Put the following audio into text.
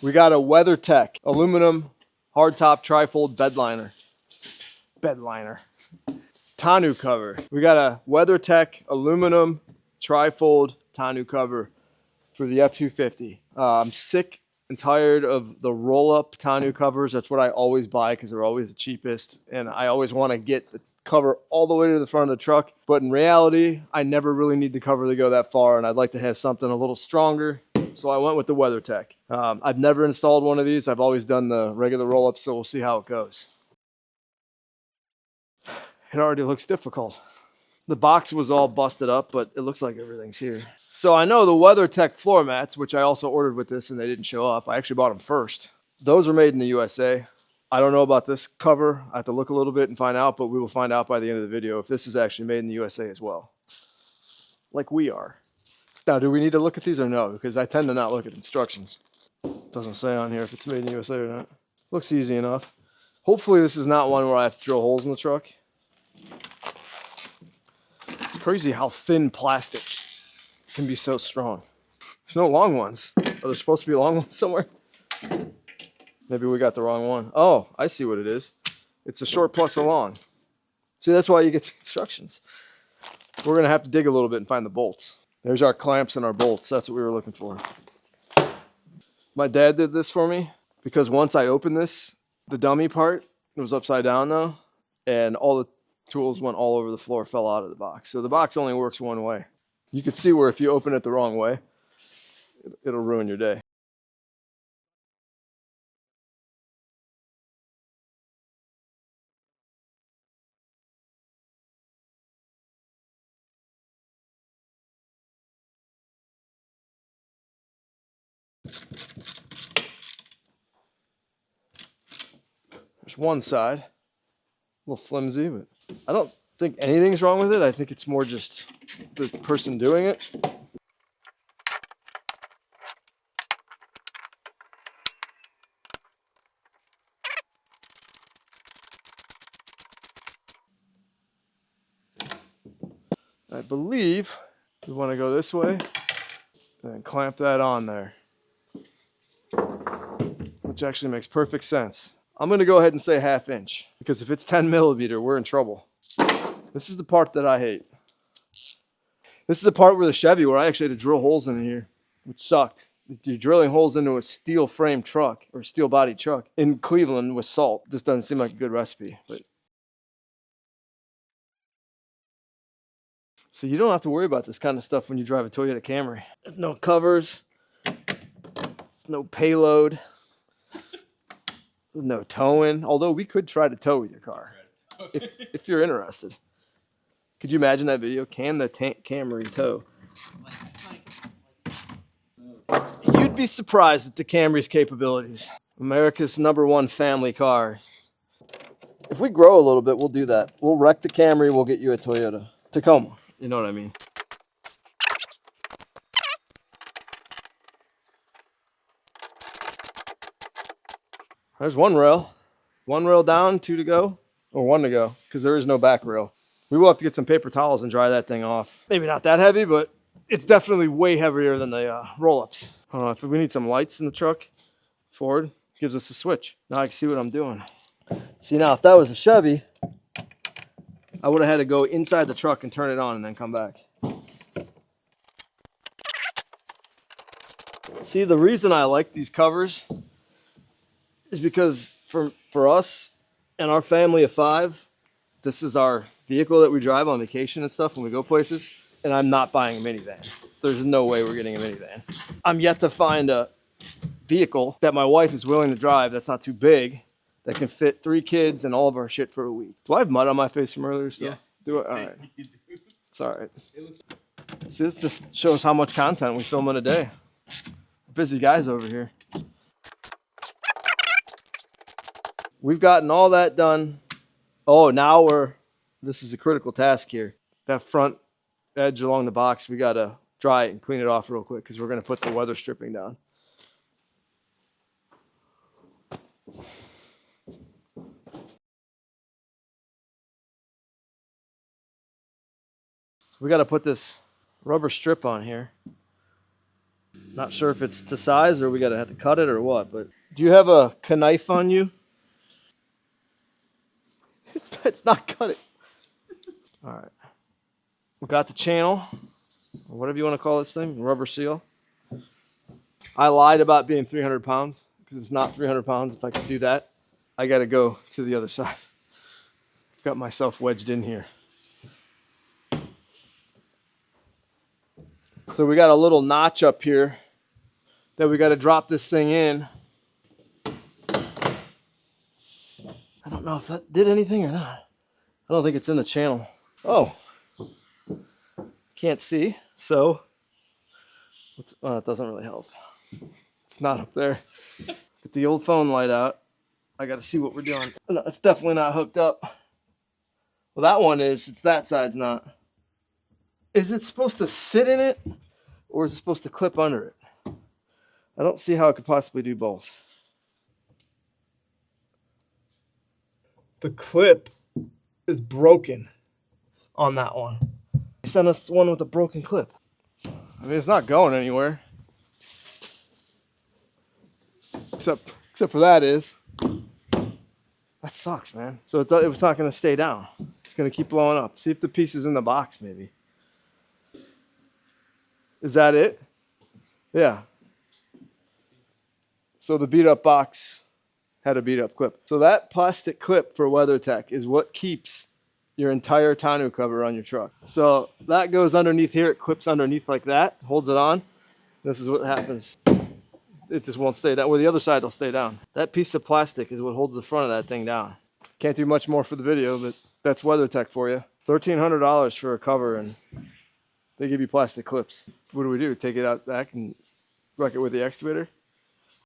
We got a WeatherTech aluminum hardtop trifold bed liner. Tonneau cover. We got a WeatherTech aluminum trifold tonneau cover for the F250. I'm sick and tired of the roll-up tonneau covers. That's what I always buy because they're always the cheapest, and I always want to get the cover all the way to the front of the truck. But in reality, I never really need the cover to go that far, and I'd like to have something a little stronger. So I went with the WeatherTech. I've never installed one of these. I've always done the regular roll-ups, so we'll see how it goes. It already looks difficult. The box was all busted up, but it looks like everything's here. So I know the WeatherTech floor mats, which I also ordered with this and they didn't show up. I actually bought them first. Those are made in the USA. I don't know about this cover. I have to look a little bit and find out, but we will find out by the end of the video if this is actually made in the USA as well. Like we are. Now, do we need to look at these or no? Because I tend to not look at instructions. It doesn't say on here if it's made in the USA or not. Looks easy enough. Hopefully this is not one where I have to drill holes in the truck. It's crazy how thin plastic can be so strong. It's no long ones. Are there supposed to be long ones somewhere? Maybe we got the wrong one. Oh, I see what it is. It's a short plus a long. See, that's why you get the instructions. We're going to have to dig a little bit and find the bolts. There's our clamps and our bolts. That's what we were looking for. My dad did this for me because once I opened this, the dummy part, it was upside down though, and all the tools went all over the floor, fell out of the box. So the box only works one way. You can see where if you open it the wrong way, it'll ruin your day. There's one side, a little flimsy, but I don't think anything's wrong with it. I think it's more just the person doing it. I believe we want to go this way and then clamp that on there, which actually makes perfect sense. I'm going to go ahead and say 1/2 inch because if it's 10 millimeter, we're in trouble. This is the part that I hate. This is the part where the Chevy, where I actually had to drill holes in here, which sucked. You're drilling holes into a steel frame truck or steel body truck in Cleveland with salt. This doesn't seem like a good recipe, but so you don't have to worry about this kind of stuff when you drive a Toyota Camry. There's no covers, there's no payload, there's no towing. Although we could try to tow with your car if you're interested. Could you imagine that video? Can the Camry tow? You'd be surprised at the Camry's capabilities. America's #1 family car. If we grow a little bit, we'll do that. We'll wreck the Camry, we'll get you a Toyota Tacoma. You know what I mean? There's one rail. One rail down, 2 to go, or 1 to go, because there is no back rail. We will have to get some paper towels and dry that thing off. Maybe not that heavy, but it's definitely way heavier than the roll-ups. If we need some lights in the truck, Ford gives us a switch. Now I can see what I'm doing. See, now if that was a Chevy, I would have had to go inside the truck and turn it on and then come back. See, the reason I like these covers is because for us and our family of 5, this is our vehicle that we drive on vacation and stuff when we go places, and I'm not buying a minivan. There's no way we're getting a minivan. I'm yet to find a vehicle that my wife is willing to drive that's not too big, that can fit 3 kids and all of our shit for a week. Do I have mud on my face from earlier still? Yes. Do it? All right. It's all right. See, this just shows how much content we film in a day. Busy guys over here. We've gotten all that done. Oh, now this is a critical task here. That front edge along the box, we got to dry it and clean it off real quick because we're going to put the weather stripping down. So we got to put this rubber strip on here. Not sure if it's to size or we gotta have to cut it or what, but do you have a knife on you? It's not cutting. All right. We got the channel, or whatever you want to call this thing, rubber seal. I lied about being 300 pounds because it's not 300 pounds. If I could do that, I got to go to the other side. I've got myself wedged in here. So we got a little notch up here that we got to drop this thing in. I don't know if that did anything or not. I don't think it's in the channel. Oh, can't see. So, well, it doesn't really help. It's not up there. Get the old phone light out. I got to see what we're doing. No, it's definitely not hooked up. Well, that one is. It's that side's not. Is it supposed to sit in it, or is it supposed to clip under it? I don't see how it could possibly do both. The clip is broken on that one. They sent us one with a broken clip. I mean, it's not going anywhere. Except for that is. That sucks, man. So it's not going to stay down. It's going to keep blowing up. See if the piece is in the box, maybe. Is that it? Yeah. So the beat up box had a beat up clip. So that plastic clip for WeatherTech is what keeps your entire tonneau cover on your truck. So that goes underneath here. It clips underneath like that, holds it on. This is what happens. It just won't stay down. Well, the other side will stay down. That piece of plastic is what holds the front of that thing down. Can't do much more for the video, but that's WeatherTech for you. $1,300 for a cover, and they give you plastic clips. What do? Take it out back and wreck it with the excavator?